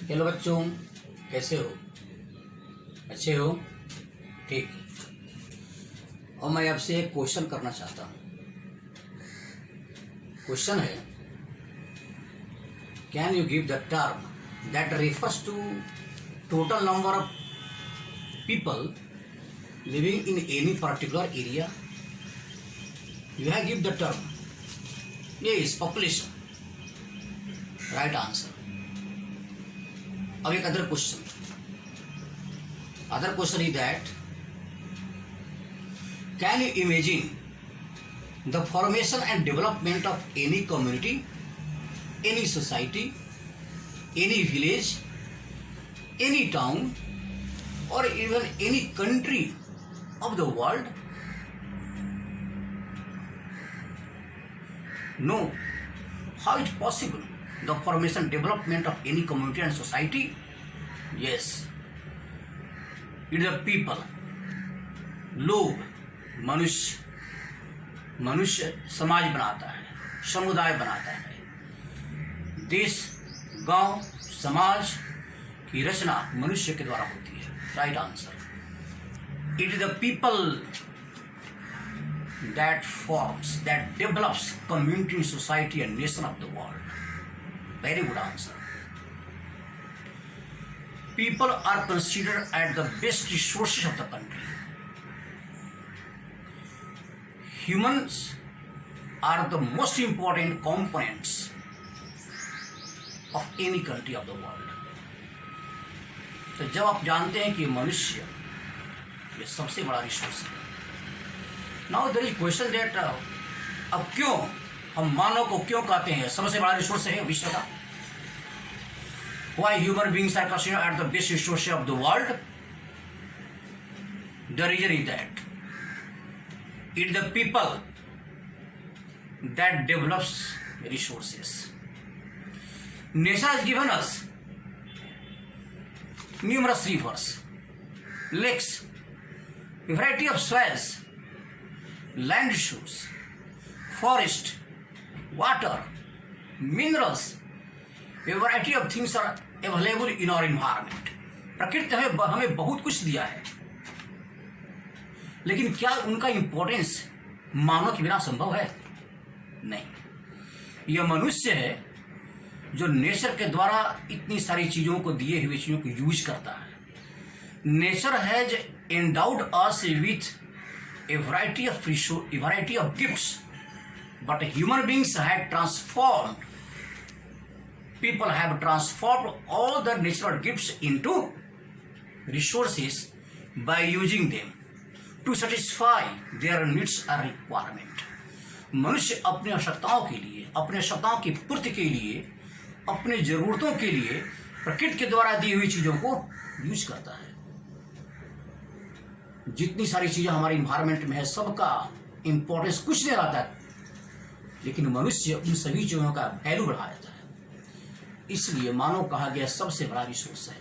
Hello बच्चों, कैसे हो? अच्छे हो? ठीक। और मैं आपसे एक क्वेश्चन करना चाहता हूँ। क्वेश्चन है, can you give the term that refers to total number of people living in any particular area? You have give the term. Yes, population. Right answer. अब एक other question is that can you imagine the formation and development of any community, any society, any village, any town, or even any country of the world? No. How is possible the formation development of any community and society? Yes, it is the people, लोग, मनुष्य समाज बनाता है, समुदाय बनाता है। देश, गांव, समाज की रचना मनुष्य के द्वारा होती है। Right answer. It is the people that forms, that develops community, society and nation of the world. Very good answer. People are considered as the best resources of the country. Humans are the most important components of any country of the world. तो जब आप जानते हैं कि मनुष्य ये सबसे बड़ा रिसोर्स है, now there is question that अब क्यों हम मानव को क्यों कहते हैं सबसे बड़ा रिसोर्स है विश्व का? Why human beings are considered at the best resource of the world? The reason is that it the people that develops resources. Nature has given us numerous rivers, lakes, a variety of soils, land issues, forest, water, minerals, a variety of things are available in our environment. प्रकृति हमें बहुत कुछ दिया है, लेकिन क्या उनका importance मानव के बिना संभव है? नहीं। यह मनुष्य है जो नेचर के द्वारा इतनी सारी चीजों को दिए हुए चीजों को यूज करता है। Nature has endowed us with a variety of gifts, but human beings have transformed. People have transformed all the natural gifts into resources by using them to satisfy their needs or requirement. मनुष्य अपनी आवश्यकताओं के लिए, अपनी आवश्यकताओं की पूर्ति के लिए, अपने जरूरतों के लिए प्रकृति के द्वारा दी हुई चीजों को यूज करता है। जितनी सारी चीजें हमारे इन्वायरमेंट में है सबका इंपॉर्टेंस कुछ नहीं रहता है, लेकिन मनुष्य उन सभी चीजों का वैल्यू बढ़ा देता है। इसलिए मानव कहा गया सबसे बड़ा रिसोर्स है।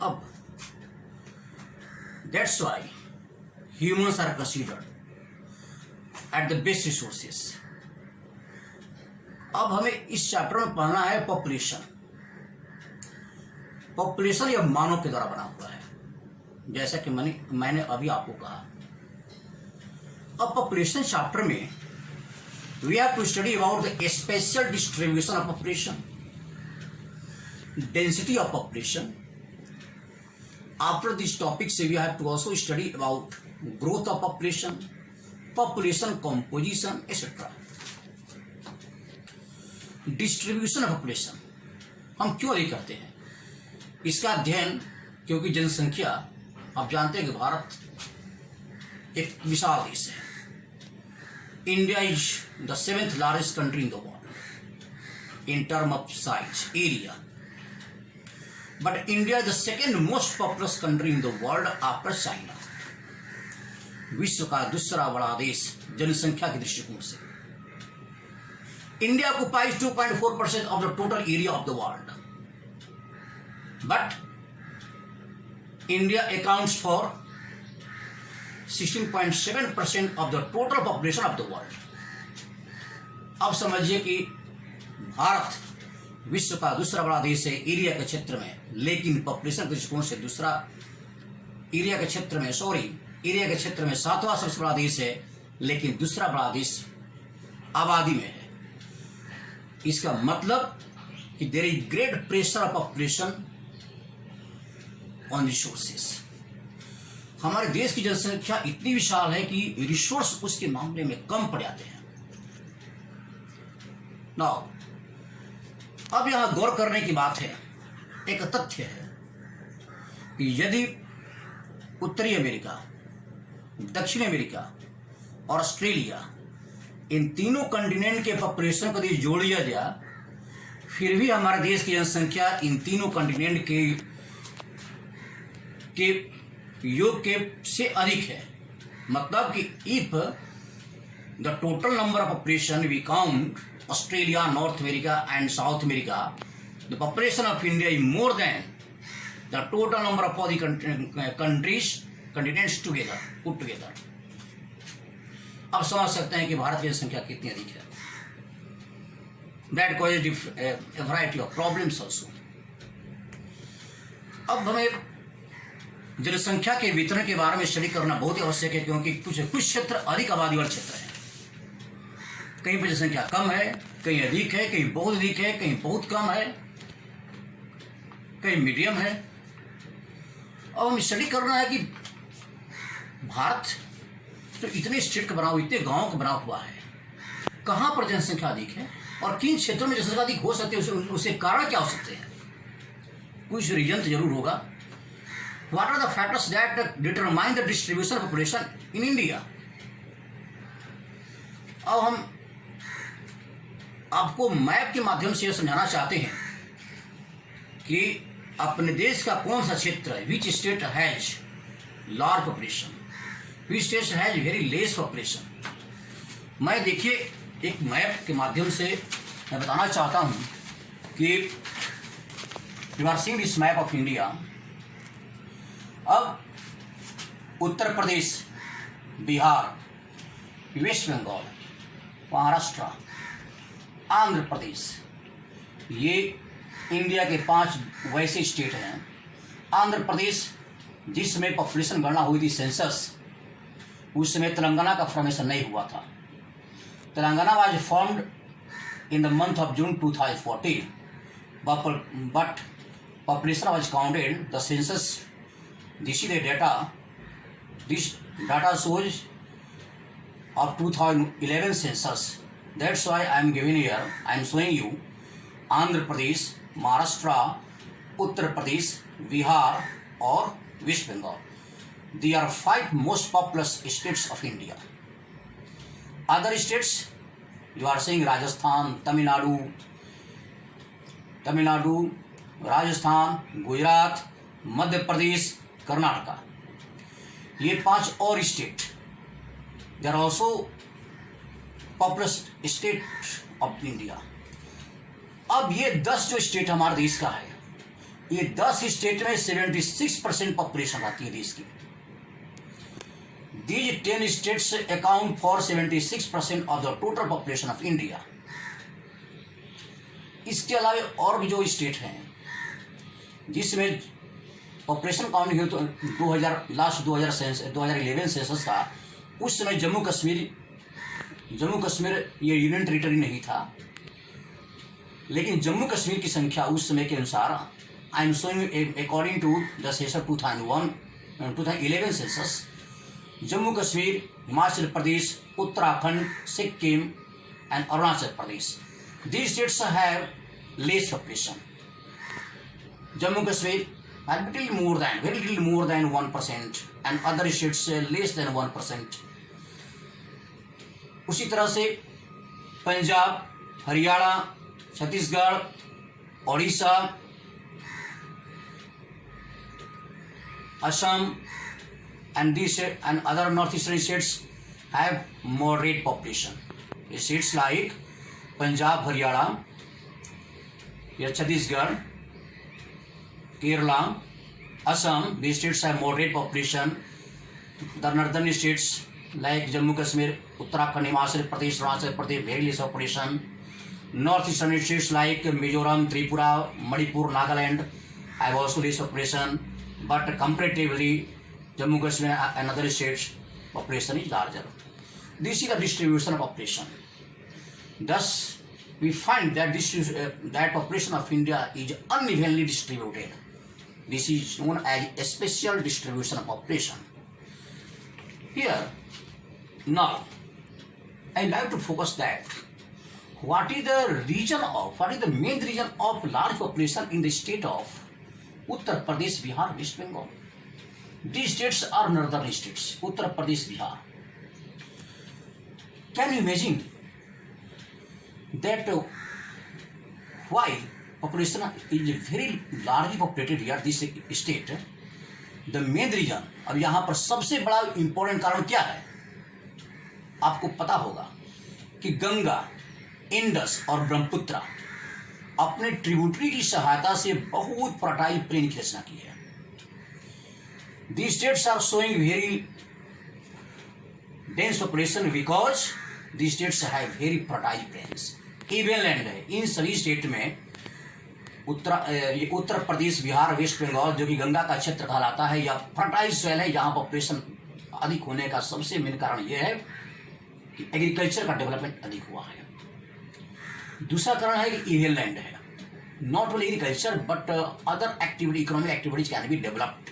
अब that's why humans are considered at the best resources. अब हमें इस चैप्टर में पढ़ना है पॉपुलेशन. पॉपुलेशन यह मानव के द्वारा बना हुआ है, जैसा कि मैंने अभी आपको कहा. अब पॉपुलेशन चैप्टर में we have to study about the spatial distribution of population, density of population. After this topic से we have to also study about growth of population, population composition etcetera. Distribution of population हम क्यों नहीं करते हैं इसका अध्ययन? क्योंकि जनसंख्या, आप जानते हैं कि भारत एक विशाल देश है. India is the 7th largest country in the world in term of size, area. But India is the 2nd most populous country in the world after China. विश्व का दूसरा बड़ा देश जनसंख्या के दृष्टिकोण से. India occupies 2.4% of the total area of the world, but India accounts for 16.7% of the total population of the world. अब समझिए कि भारत विश्व का दूसरा बड़ा देश है एरिया के क्षेत्र में, लेकिन पॉपुलेशन के दृष्टिकोण से एरिया के क्षेत्र में 7वां सबसे बड़ा देश है, लेकिन दूसरा बड़ा देश आबादी में है। इसका मतलब कि there is great pressure of population on resources. हमारे देश की जनसंख्या इतनी विशाल है कि रिसोर्स उसके मामले में कम पड़ जाते हैं। नाउ अब यहां गौर करने की बात है, एक तथ्य है कि यदि उत्तरी अमेरिका, दक्षिण अमेरिका और ऑस्ट्रेलिया, इन तीनों कॉन्टिनेंट के पॉपुलेशन को यदि जोड़ लिया गया, फिर भी हमारे देश की जनसंख्या इन तीनों कॉन्टिनेंट के योग के से अधिक है। मतलब कि if the total number of population we count Australia, North America and South America, the population of India is more than the total number of all the continents together, put together. अब समझ सकते हैं कि भारत की जनसंख्या कितनी अधिक है। That causes a variety of problems also। अब हमें जनसंख्या के वितरण के बारे में स्टडी करना बहुत ही आवश्यक है, क्योंकि कुछ क्षेत्र अधिक आबादी वाले क्षेत्र हैं। कहीं पर जनसंख्या कम है, कहीं अधिक है, कहीं बहुत अधिक है, कहीं बहुत कम है, कहीं मीडियम है। अब हमें स्टडी करना है कि भारत तो इतने स्टेट का बना हुआ, इतने गांव का बना हुआ है, कहाँ पर जनसंख्या अधिक है और किन क्षेत्रों में जनसंख्या अधिक हो सकती है, उसे कारण क्या हो सकते हैं। कुछ रीजन तो जरूर होगा। What are the factors that determine the distribution of population in India? अब हम आपको मैप के माध्यम से यह समझाना चाहते हैं कि अपने देश का कौन सा क्षेत्र है, which state has large population, which state has very less population. मैं देखिए एक मैप के माध्यम से मैं बताना चाहता हूं कि you are seeing this map of India. अब उत्तर प्रदेश, बिहार, वेस्ट बंगाल, महाराष्ट्र, आंध्र प्रदेश, ये इंडिया के 5 वैसे स्टेट हैं। आंध्र प्रदेश जिस समय पॉपुलेशन गणना हुई थी सेंसस, उस समय तेलंगाना का फॉर्मेशन नहीं हुआ था। Telangana was formed in the month of June 2014, but population was counted, the census, this is the data, this data shows of 2011 census. That's why I am giving here, I am showing you Andhra Pradesh, Maharashtra, Uttar Pradesh, Bihar और West Bengal. They are 5 most populous states of India. Other states you are saying Rajasthan, Tamil Nadu, Rajasthan, Gujarat, Madhya Pradesh, Karnataka, ये 5 और state, they are also populous state of India. अब ये 10 जो state हमारे देश का है, ये 10 स्टेट में 76% पॉपुलेशन आती है देश की। These 10 states account for 76% of the total population of India. इसके अलावा और भी जो स्टेट हैं जिसमें पॉपुलेशन काउंट हुई, तो 2011 सेंसस का, उस समय जम्मू कश्मीर ये यूनियन टेरिटरी नहीं था, लेकिन जम्मू कश्मीर की संख्या उस समय के अनुसार, I am showing according to the census 2011 census, Jammu Kashmir, Himachal Pradesh, Uttarakhand, Sikkim and Arunachal Pradesh, these states have less population. Jammu Kashmir has very little more than 1%, and other states less than 1%. उसी तरह से Punjab, Haryana, Chhattisgarh, Odisha, Assam and other northeastern states have moderate population. States like Punjab, Haryana, Chhattisgarh, Kerala, Assam, these states have moderate population. The northern states like Jammu Kashmir, Uttarakhand, Himachal Pradesh, Arunachal Pradesh, very less population. North eastern states like Mizoram, Tripura, Manipur, Nagaland have also this population, but comparatively Jammu Kashmir and other states population is larger. This is the distribution of population. Thus, we find that that population of India is unevenly distributed. This is known as a spatial distribution of population. Here, now, I like to focus that what is the main region of large population in the state of Uttar Pradesh, Bihar, West Bengal. These states are northern states, Uttar Pradesh, Bihar. Can you imagine that while population is very largely populated here, this state, the main region, अब यहाँ पर सबसे बड़ा important कारण क्या है? आपको पता होगा कि गंगा, इंडस और ब्रह्मपुत्र अपने ट्रिब्यूटरी की सहायता से बहुत फर्टाइल प्लेन की रचना की है. These states are showing very dense population because these states have very fertile plains. Even land है. इन सभी स्टेट में उत्तर प्रदेश, बिहार, वेस्ट बंगाल जो कि गंगा का क्षेत्र कहलाता है या फर्टाइल सॉइल है, यहाँ पॉपुलेशन अधिक होने का सबसे मेन कारण यह है कि एग्रीकल्चर का डेवलपमेंट अधिक हुआ है. दूसरा कारण है कि इवन लैंड है. Not only agriculture but other activity, economic activities can be developed.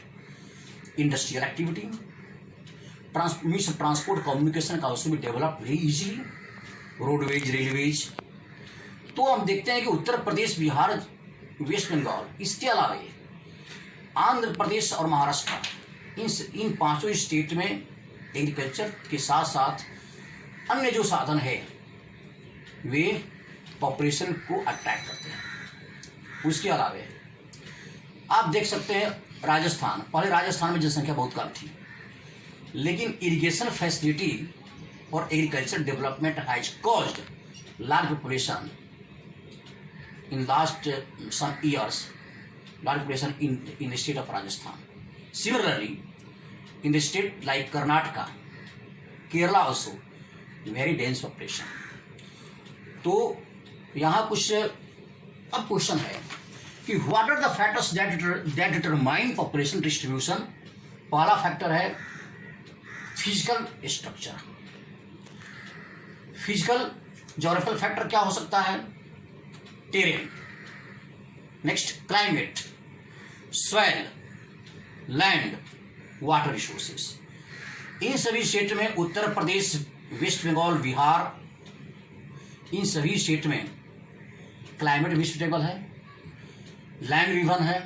Industrial activity, means transport communication का उसमें भी develop very easily, roadways, railways. तो हम देखते हैं कि उत्तर प्रदेश, बिहार, वेस्ट बंगाल, इसके अलावा आंध्र प्रदेश और महाराष्ट्र, इन पांचों स्टेट में एग्रीकल्चर के साथ साथ अन्य जो साधन है वे पॉपुलेशन को अट्रैक्ट करते हैं. उसके अलावा आप देख सकते हैं राजस्थान, पहले राजस्थान में जनसंख्या बहुत कम थी, लेकिन इरिगेशन फैसिलिटी और agriculture development has caused large population in last some years, large population in the state of Rajasthan. Similarly, in the state like Karnataka, Kerala also, very dense population. तो यहाँ कुछ अब क्वेश्चन है कि what are the factors that determine population distribution. पहला factor है physical structure. Physical geographical factor क्या हो सकता है? Terrain. Next, climate, soil, land, water resources. इन सभी स्टेट में उत्तर प्रदेश, वेस्ट बंगाल, बिहार, इन सभी स्टेट में क्लाइमेट भी सुटेबल है, लैंड भी वन है,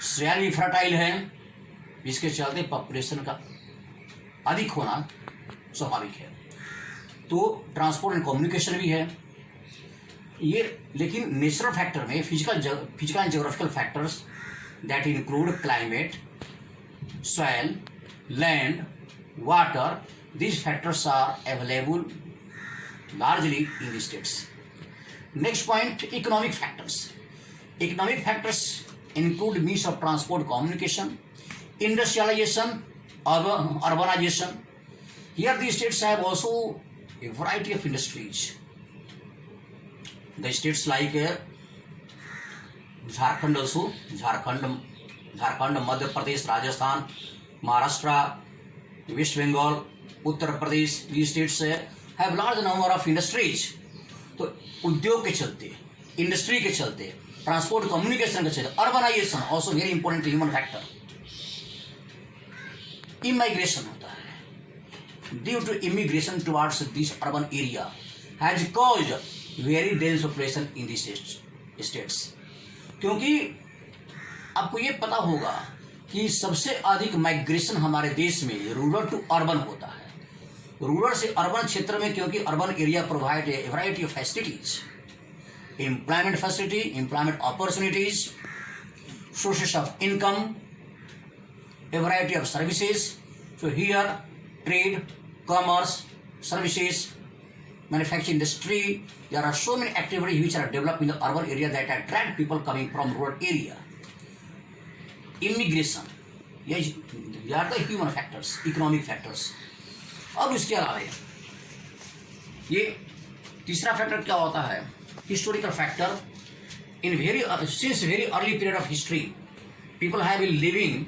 सॉइल भी फर्टाइल है, जिसके चलते पॉपुलेशन का अधिक होना स्वाभाविक है. तो ट्रांसपोर्ट एंड कम्युनिकेशन भी है ये. लेकिन नेचुरल फैक्टर में physical and geographical factors that include climate, soil, land, water, these factors are available largely in the states. Next point, economic factors. Economic factors include means of transport, communication, industrialization, urbanization. Here the states have also a variety of industries. The states like Jharkhand also, Jharkhand, Madhya Pradesh, Rajasthan, Maharashtra, West Bengal, Uttar Pradesh, these states have large number of industries. तो उद्योग के चलते, industry के चलते, transport communication के चलते, urbanisation also very important human factor. Immigration होता है. Due to immigration towards this urban area has caused very dense population in this states. क्योंकि आपको ये पता होगा कि सबसे अधिक माइग्रेशन हमारे देश में रूरल टू अर्बन होता है. रूरल से अर्बन क्षेत्र में, क्योंकि urban area provide a variety of facilities, employment facility, employment opportunities, sources of income, A variety of services. So here trade, commerce, services, manufacturing industry, there are so many activities which are developed in the urban area that attract people coming from rural area. Immigration, yes, they are the human factors, economic factors. अब इसके अलावा ये तीसरा factor क्या होता है historical factor. Since very early period of history, people have been living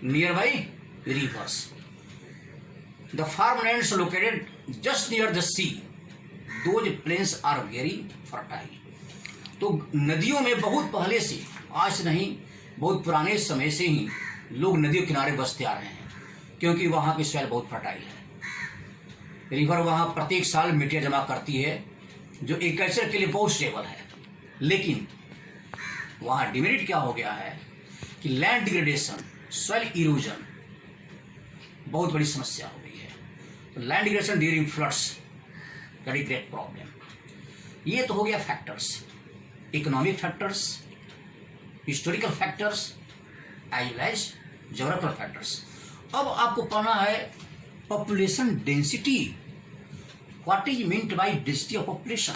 nearby rivers. The farmlands located just near the sea, those plains are very fertile. तो नदियों में बहुत पहले से, आज से नहीं, बहुत पुराने समय से ही लोग नदियों किनारे बसते आ रहे हैं, क्योंकि वहाँ की सॉइल बहुत फर्टाइल है। रिवर वहाँ प्रत्येक साल मिट्टियाँ जमा करती है, जो एग्रीकल्चर के लिए बहुत स्टेबल है। लेकिन वहाँ डिमेरिट क्या हो गया है कि लैंड डिग्रेडेशन, सॉइल इरोजन बहुत बड़ी समस्या हो गई है। तो land degradation during floods, that is great problem. ये तो हो गया factors, economic factors, historical factors, as well as geographical factors. अब आपको पढ़ना है population density. What is meant by density of population?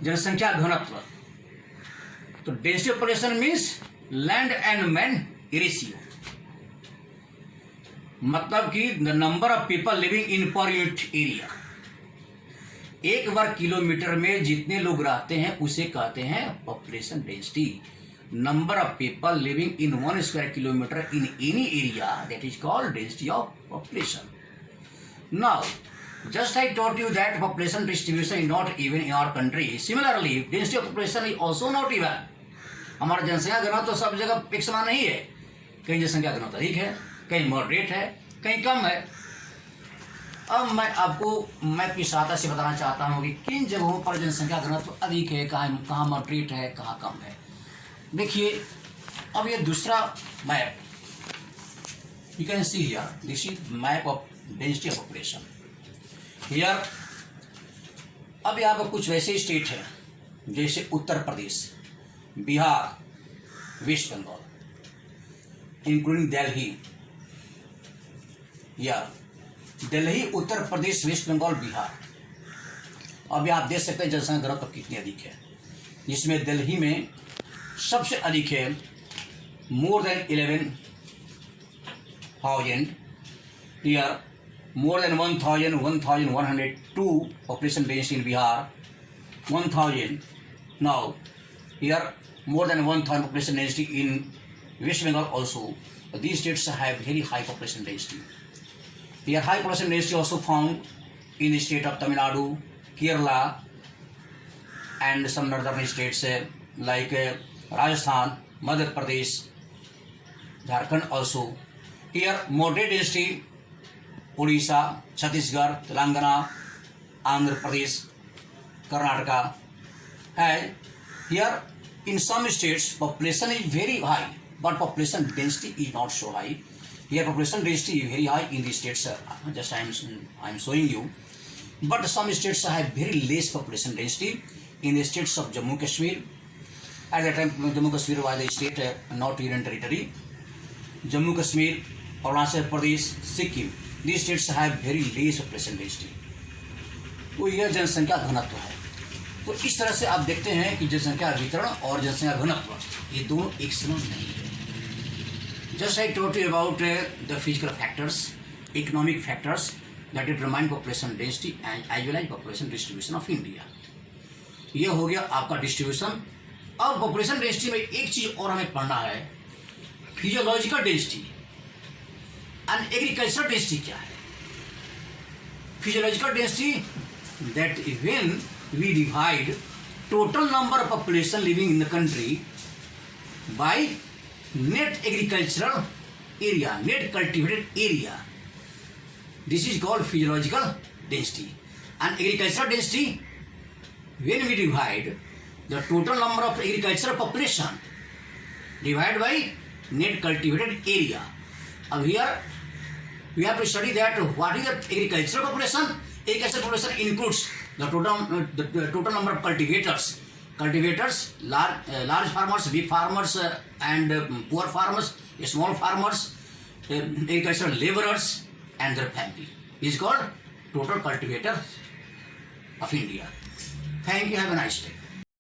जनसंख्या घनत्व। तो density of population means land and man ratio, मतलब कि the number of people living in per unit area. एक वर्ग किलोमीटर में जितने लोग रहते हैं उसे कहते हैं population density. Number of people living in 1 square kilometre in any area, that is called density of population. Now just I taught you that population distribution is not even in our country. Similarly, density of population is also not even. हमारा जनसंख्या घनत्व तो सब जगह एक समान नहीं है। कहीं जनसंख्या घनत्व अधिक है, कहीं मॉडरेट है, कहीं कम है। अब मैं आपको मैप की सहायता से बताना चाहता हूँ कि किन जगहों पर जनसंख्या घनत्व अधिक है, कहाँ मॉडरेट है, कहाँ कम है। देखिए, अब ये दूसरा map, you can see here, this is map of density of population. Here अब यहाँ पर कुछ वैसे स्टेट हैं जैसे उत्तर प्रदेश, बिहार, वेस्ट बंगाल, इंक्लूडिंग दिल्ली। या दिल्ली, उत्तर प्रदेश, वेस्ट बंगाल, बिहार। अब आप देख सकते हैं जनसंख्या घनत्व कितनी अधिक है, जिसमें दिल्ली में सबसे अधिक है, more than 11,000। Here more than 1,102 population density in Bihar, 1,000. Now here more than 1,000 population density in West Bengal also. These states have very high population density. Here high population density also found in the state of Tamil Nadu, Kerala, and some northern states like Rajasthan, Madhya Pradesh, Jharkhand also. Here moderate density Orissa, Chhattisgarh, Telangana, Andhra Pradesh, Karnataka है। Here in some states population is very high, but population density is not so high. Here population density is very high in the states. Just I am showing you. But some states have very less population density. In the states of Jammu Kashmir, at that time Jammu Kashmir was the state, not union territory. Jammu Kashmir, Arunachal Pradesh, Sikkim. These states have very less population density. तो यह जनसंख्या घनत्व है। तो इस तरह से आप देखते हैं कि जनसंख्या वितरण और जनसंख्या घनत्व ये दोनों एक समान नहीं है। Just I taught you about the physical factors, economic factors that determine population density and as well as population distribution of India. ये हो गया आपका डिस्ट्रीब्यूशन। अब पॉपुलेशन डेंसिटी में एक चीज और हमें पढ़ना है, physiological density and agriculture density क्या है। Physiological density that when we divide total number of population living in the country by net agricultural area, net cultivated area, this is called physiological density. And agriculture density when we divide the total number of agricultural population divide by net cultivated area. अब here we have to study that what is the agricultural population. Agricultural population includes the total number of cultivators, large farmers, big farmers, and poor farmers, small farmers, agricultural laborers and their family. This is called total cultivator of India. Thank you. Have a nice day.